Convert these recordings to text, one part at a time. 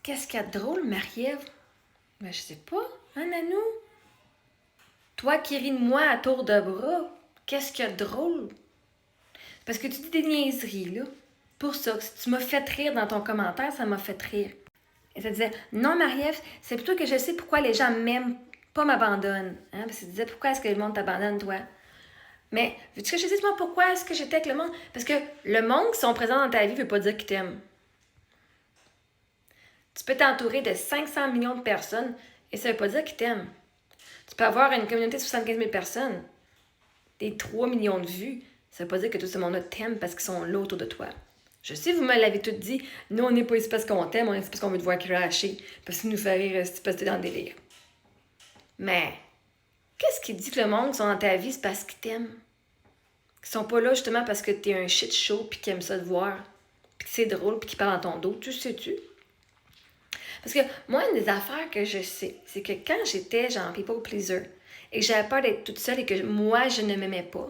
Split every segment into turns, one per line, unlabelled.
Qu'est-ce qu'il y a de drôle, Marie-Ève? Ben, je sais pas, hein, Nanou? Toi qui ris de moi à tour de bras, qu'est-ce qu'il y a de drôle? Parce que tu dis des niaiseries, là. Pour ça, si tu m'as fait rire dans ton commentaire, ça m'a fait rire. Et ça disait, non, Marie-Ève, c'est plutôt que je sais pourquoi les gens m'aiment, pas m'abandonnent. Hein? Parce que tu disais, pourquoi est-ce que le monde t'abandonne, toi? Mais, veux-tu que je te dise, moi, pourquoi est-ce que j'étais avec le monde? Parce que le monde qui sont présents dans ta vie ne veut pas dire qu'ils t'aiment. Tu peux t'entourer de 500 millions de personnes et ça ne veut pas dire qu'ils t'aiment. Tu peux avoir une communauté de 75 000 personnes, des 3 millions de vues. Ça ne veut pas dire que tout ce monde-là t'aime parce qu'ils sont là autour de toi. Je sais, vous me l'avez tout dit. Nous, on n'est pas ici parce qu'on t'aime, on est ici parce qu'on veut te voir crasher. Parce que nous faire rire, parce que t'es dans le délire. Mais, qu'est-ce qui dit que le monde qui sont dans ta vie, c'est parce qu'ils t'aiment? Qu'ils sont pas là justement parce que t'es un shit show puis qu'ils aiment ça te voir. Puis que c'est drôle puis qu'ils parlent dans ton dos. Tu sais-tu? Parce que moi, une des affaires que je sais, c'est que quand j'étais genre people pleaser et que j'avais peur d'être toute seule et que moi, je ne m'aimais pas,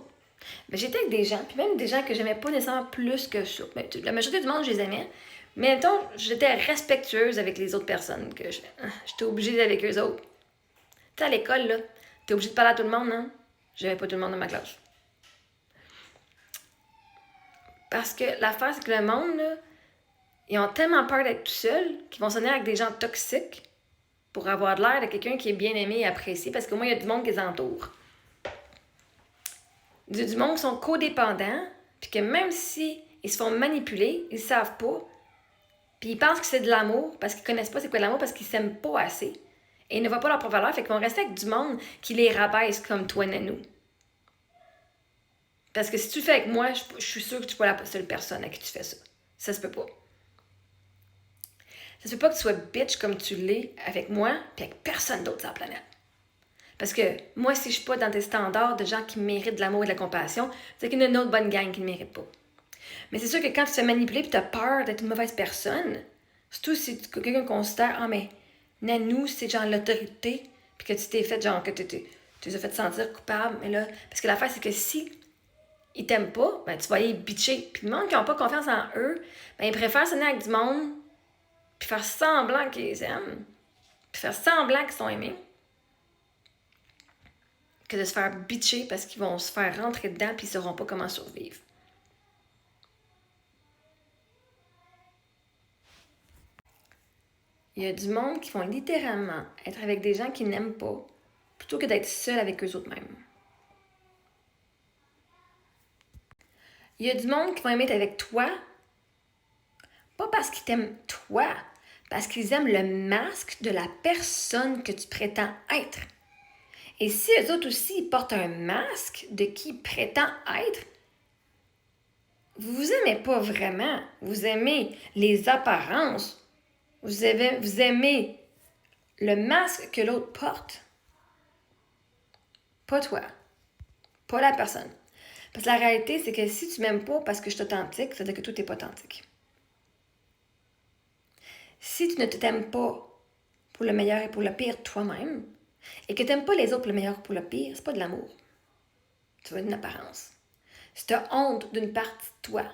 ben, j'étais avec des gens, puis même des gens que j'aimais pas nécessairement plus que ça. Ben, la majorité du monde, je les aimais. Mais mettons, j'étais respectueuse avec les autres personnes. Que j'étais obligée d'être avec eux autres. Tu sais, à l'école, là, t'es obligée de parler à tout le monde, non? J'avais pas tout le monde dans ma classe. Parce que l'affaire, c'est que le monde, là, ils ont tellement peur d'être tout seuls qu'ils vont sonner avec des gens toxiques pour avoir de l'air de quelqu'un qui est bien aimé et apprécié. Parce que moi, il y a du monde qui les entoure. Du monde qui sont codépendants, puis que même si ils se font manipuler, ils savent pas, puis ils pensent que c'est de l'amour, parce qu'ils connaissent pas c'est quoi l'amour, parce qu'ils s'aiment pas assez. Et ils ne voient pas leur propre valeur, fait qu'ils vont rester avec du monde qui les rabaisse comme toi, Nanou. Parce que si tu le fais avec moi, je suis sûre que tu es pas la seule personne à qui tu fais ça. Ça se peut pas. Ça se peut pas que tu sois bitch comme tu l'es avec moi, puis avec personne d'autre sur la planète. Parce que moi, si je suis pas dans tes standards de gens qui méritent de l'amour et de la compassion, c'est qu'il y a une autre bonne gang qui ne mérite pas. Mais c'est sûr que quand tu te fais manipuler et tu as peur d'être une mauvaise personne, surtout si quelqu'un considère, ah, mais Nanou, c'est genre l'autorité, puis que tu t'es fait genre, que tu les as fait sentir coupable. Mais là, parce que l'affaire, c'est que si ils t'aiment pas, ben tu vas aller bitcher. Puis le monde qui n'a pas confiance en eux, ben ils préfèrent sonner avec du monde, puis faire semblant qu'ils les aiment, puis faire semblant qu'ils sont aimés, que de se faire bitcher parce qu'ils vont se faire rentrer dedans puis ils sauront pas comment survivre. Il y a du monde qui vont littéralement être avec des gens qu'ils n'aiment pas plutôt que d'être seul avec eux autres mêmes. Il y a du monde qui vont aimer être avec toi, pas parce qu'ils t'aiment toi, parce qu'ils aiment le masque de la personne que tu prétends être. Et si eux autres aussi portent un masque de qui ils prétendent être, vous vous aimez pas vraiment. Vous aimez les apparences. Vous aimez le masque que l'autre porte. Pas toi. Pas la personne. Parce que la réalité, c'est que si tu m'aimes pas parce que je suis authentique, ça veut dire que toi, t'es pas authentique. Si tu ne t'aimes pas pour le meilleur et pour le pire toi-même, et que tu n'aimes pas les autres pour le meilleur et pour le pire, c'est pas de l'amour. Tu vois, une apparence. Si tu as honte d'une partie de toi,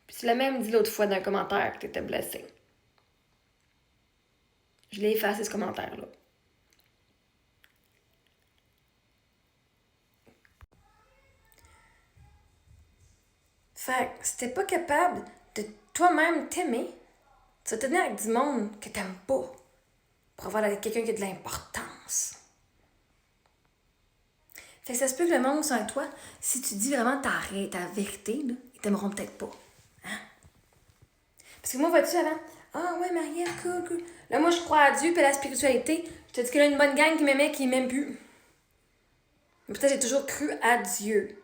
puis tu l'as même dit l'autre fois dans un commentaire que tu étais blessé. Je l'ai effacé, ce commentaire-là. Fait que si t'es pas capable de toi-même t'aimer, tu vas te tenir avec du monde que t'aimes pas pour avoir avec quelqu'un qui a de l'importance. Fait que ça se peut que le monde soit avec toi, si tu dis vraiment ta vérité, là, ils t'aimeront peut-être pas. Hein? Parce que moi, vois-tu avant, ah ouais, Marie-Ève, cool. Là, moi, je crois à Dieu et à la spiritualité. Je te dis qu'il y a une bonne gang qui m'aimait, qui m'aime plus. Mais peut-être j'ai toujours cru à Dieu.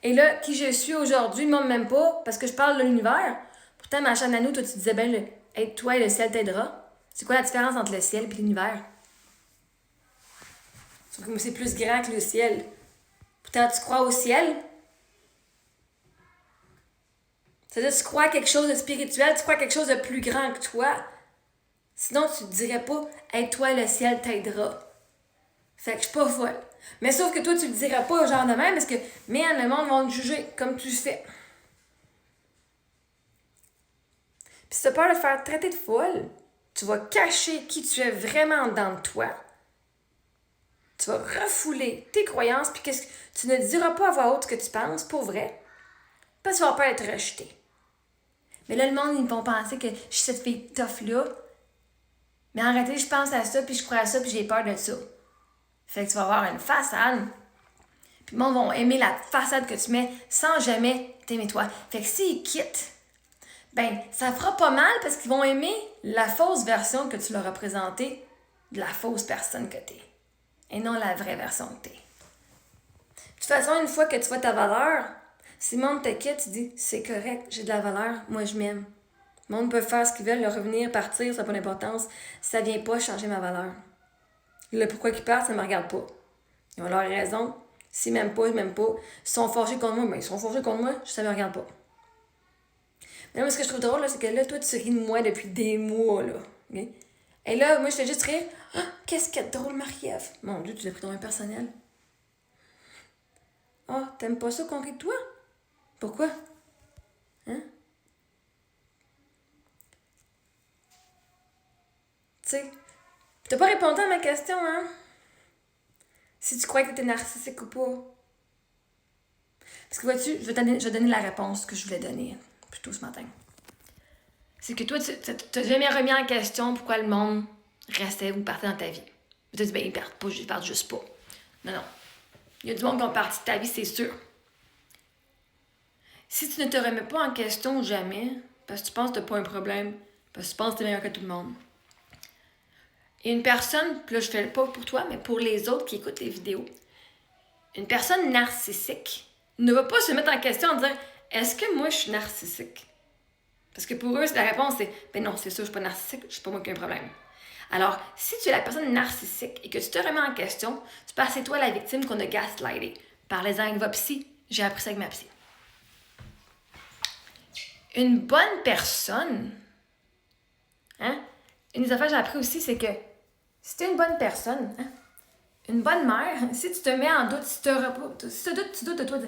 Et là, qui je suis aujourd'hui, le monde m'aime pas parce que je parle de l'univers. Pourtant, ma chaîne à nous, toi, tu disais, ben, aide-toi et le ciel t'aidera. C'est quoi la différence entre le ciel et l'univers? Sauf que moi, c'est plus grand que le ciel. Pourtant, tu crois au ciel? C'est-à-dire, tu crois à quelque chose de spirituel, tu crois à quelque chose de plus grand que toi. Sinon, tu te dirais pas, aide-toi, le ciel t'aidera. Fait que je suis pas folle. Mais sauf que toi, tu le dirais pas genre de même parce que, man, le monde va te juger comme tu fais. Puis si t'as peur de te faire traiter de folle, tu vas cacher qui tu es vraiment dans toi. Tu vas refouler tes croyances, puis tu ne diras pas à voix haute ce que tu penses, pour vrai, parce que tu vas pas être rejeté. Mais là, le monde, ils vont penser que je suis cette fille tough-là. Mais en réalité, je pense à ça, puis je crois à ça, puis j'ai peur de ça. Fait que tu vas avoir une façade. Puis le monde va aimer la façade que tu mets sans jamais t'aimer toi. Fait que s'ils quittent, ben, ça fera pas mal parce qu'ils vont aimer la fausse version que tu leur as présentée de la fausse personne que t'es. Et non la vraie version que t'es. De toute façon, une fois que tu vois ta valeur, si le monde te quitte, tu dis, c'est correct, j'ai de la valeur, moi je m'aime. Le monde peut faire ce qu'ils veulent, revenir, partir, ça n'a pas d'importance. Ça vient pas changer ma valeur. Le pourquoi qu'ils partent, ça ne me regarde pas. Ils ont leur raison. S'ils m'aiment pas, ils m'aiment pas. S'ils sont fâchés contre moi, ben ils sont fâchés contre moi, ça me regarde pas. Mais moi, ce que je trouve drôle, là, c'est que là, toi, tu ris de moi depuis des mois, là. Okay? Et là, moi, je fais juste rire. Ah, qu'est-ce qu'il y a de drôle, Marie-Ève? Mon Dieu, tu l'as pris dans un personnel. Ah, t'aimes pas ça qu'on rit de toi? Pourquoi? Hein? Tu sais, t'as pas répondu à ma question, hein? Si tu crois que t'es narcissique ou pas. Parce que vois-tu, je vais donner la réponse que je voulais donner plus tôt ce matin. C'est que toi, tu t'as jamais remis en question pourquoi le monde restait ou partait dans ta vie. Tu te dis, ben, ils partent pas, ils partent juste pas. Non, non. Il y a du monde qui ont parti de ta vie, c'est sûr. Si tu ne te remets pas en question jamais, parce que tu penses que t'as pas un problème, parce que tu penses que t'es meilleur que tout le monde, et une personne, puis là, je fais pas pour toi, mais pour les autres qui écoutent les vidéos, une personne narcissique ne va pas se mettre en question en disant est-ce que moi je suis narcissique? Parce que pour eux, la réponse c'est ben non, c'est sûr, je suis pas narcissique, je suis pas moi qui ai un problème. Alors, si tu es la personne narcissique et que tu te remets en question, c'est parce que c'est toi la victime qu'on a gaslighté. Parlez-en avec votre psy, j'ai appris ça avec ma psy. Une bonne personne, hein? Une des affaires que j'ai appris aussi, c'est que si tu es une bonne personne, hein? Une bonne mère, si tu te mets en doute, si tu doutes de toi,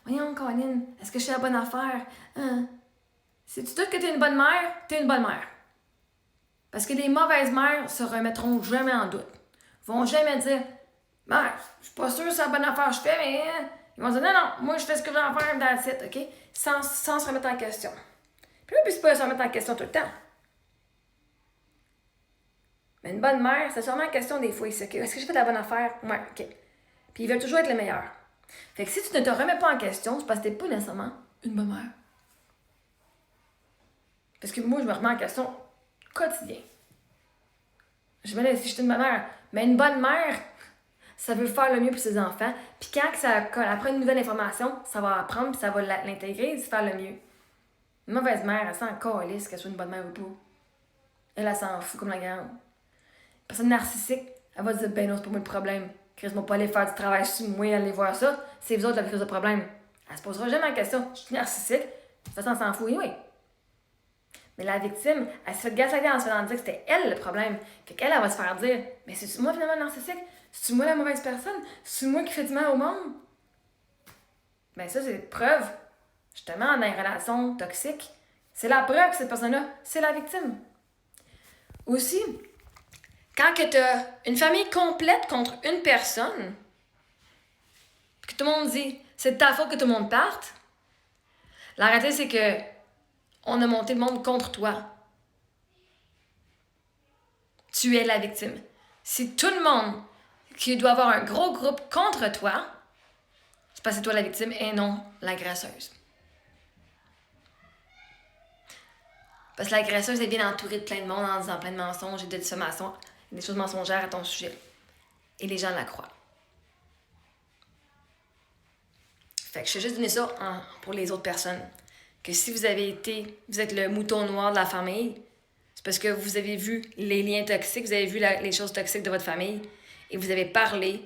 voyons, Colin, est-ce que je suis la bonne affaire? Hein? Si tu doutes que tu es une bonne mère, tu es une bonne mère. Parce que les mauvaises mères se remettront jamais en doute. Ils vont jamais dire, mère, je suis pas sûre que c'est la bonne affaire que je fais, mais ils vont dire, non, non, moi je fais ce que j'ai à faire dans le site, OK? Sans se remettre en question. Puis là, c'est pas se remettre en question tout le temps. Mais une bonne mère, c'est sûrement une question des fois. Est-ce que j'ai fait la bonne affaire? Ouais, OK. Puis ils veulent toujours être le meilleur. Fait que si tu ne te remets pas en question, c'est parce que t'es pas nécessairement une bonne mère. Parce que moi, je me remets en question quotidien. Je me dis, si je suis une bonne mère, mais une bonne mère, ça veut faire le mieux pour ses enfants. Puis quand elle apprend une nouvelle information, ça va apprendre, puis ça va l'intégrer et faire le mieux. Une mauvaise mère, elle s'en calisse qu'elle soit une bonne mère ou pas. Elle s'en fout comme la grande. Une personne narcissique, elle va se dire, ben non, c'est pas moi le problème. Chris m'a pas aller faire du travail sur moi, aller voir ça. C'est vous autres la crise de problème. Elle se posera jamais la question. Je suis narcissique. De toute façon, elle s'en fout, oui. Mais la victime, elle s'est fait gaslighter en se faisant dire que c'était elle le problème. Fait qu'elle, elle va se faire dire, mais c'est-tu moi finalement le narcissique? C'est-tu moi la mauvaise personne? C'est-tu moi qui fais du mal au monde? Ben ça, c'est preuve. Justement, dans une relation toxique, c'est la preuve que cette personne-là, c'est la victime. Aussi, quand tu as une famille complète contre une personne, que tout le monde dit c'est de ta faute que tout le monde parte, la réalité c'est que on a monté le monde contre toi. Tu es la victime. Si tout le monde qui doit avoir un gros groupe contre toi, c'est parce que c'est toi la victime et non l'agresseuse. Parce que l'agresseuse est bien entourée de plein de monde en disant plein de mensonges et de diffamations, des choses mensongères à ton sujet. Et les gens la croient. Fait que je vais juste donner ça pour les autres personnes. Que si vous êtes le mouton noir de la famille, c'est parce que vous avez vu les liens toxiques, vous avez vu les choses toxiques de votre famille et vous avez parlé.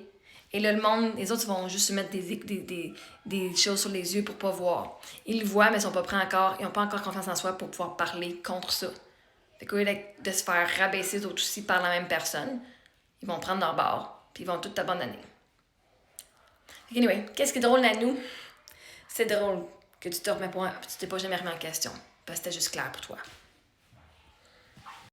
Et là, le monde, les autres vont juste se mettre des choses sur les yeux pour pas voir. Ils le voient, mais ils sont pas prêts encore, ils n'ont pas encore confiance en soi pour pouvoir parler contre ça. Fait qu'au lieu de se faire rabaisser d'autres aussi par la même personne, ils vont prendre leur bord, puis ils vont tout abandonner. Anyway, qu'est-ce qui est drôle à nous? C'est drôle que tu t'es pas jamais remis en question, parce que c'était juste clair pour toi.